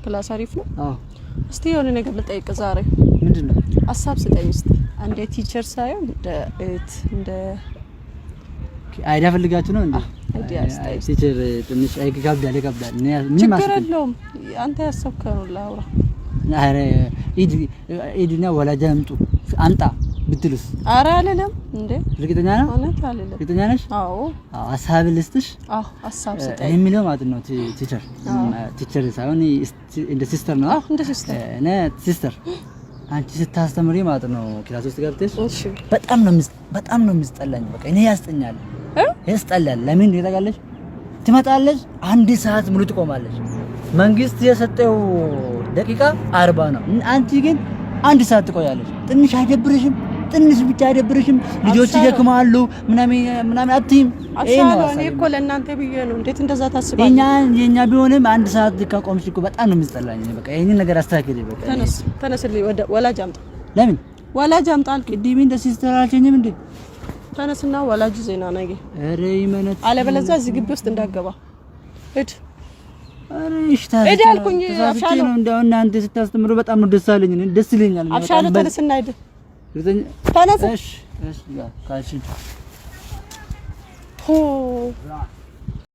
ክላስ አሪፍ ነው አዎ እስቲ የሆነ ነገር ልጠይቅ ዛሬ ምንድነው ሐሳብ ስጠኝ እስቲ አንዴ ቲቸር ሳይሆን እንደ አይዲያ ፈልጋችሁ ነው እንዴ አይዲያ ስጠኝ ቲቸር ትንሽ አይከብዳል ምን ማስከረለውም አንተ ያሰብከው ላውራ አረ ኢድና ወላጅ አምጣ ብትሉስ አረ አለለም እንዴ እርግጠኛ ነህ ማለት አለለም እርግጠኛ ነሽ አዎ ሐሳብ ልስጥሽ ሐሳብ ስጠኝ የሚለው ማለት ነው ቲቸር ሳይሆን እንደ ሲስተር ነው እንደ ሲስተር እኔ ሲስተር አንቺ ስታስተምሪ ማለት ነው ክላስ ውስጥ ገብተሽ እሺ በጣም ነው ምስጠላኝ በቃ እኔ ያስጠኛል ያስጠላል ለምን ይረጋለሽ ትመጣለሽ አንድ ሰዓት ሙሉ ትቆማለሽ መንግስት የሰጠው ደቂቃ 40 ነው አንቺ ግን አንድ ሰዓት ትቆያለሽ ትንሽ አይደብርሽም ትንሽ ብቻ አይደብርሽም ልጆች ይደክማሉ ምናምን አትይም አሻለው እኔ እኮ ለእናንተ ብዬ ነው እንዴት እንደዛ ታስባለህ የኛ ቢሆንም አንድ ሰዓት ከቆምሽ እኮ በጣም ነው ምስጠላኝ በቃ ይሄን ነገር አስተካክል በቃ ተነስልኝ ወደ ወላጅ አምጣ ለምን ወላጅ አምጣ ቅድም እንደ ሲስተር አልከኝም እንዴ ተነስና ወላጅ ዜና ነገ አረ ይመነት አለበለዚያ እዚህ ግቢ ውስጥ እንዳገባ እድ አረ እሽታ እድ አልኩኝ አሻለው እንደው እናንተ ስታስተምሩ በጣም ነው ደስ ይለኛል አሻለው ተነስና ሂድ ተነስ እሺ ካልሽ ሆ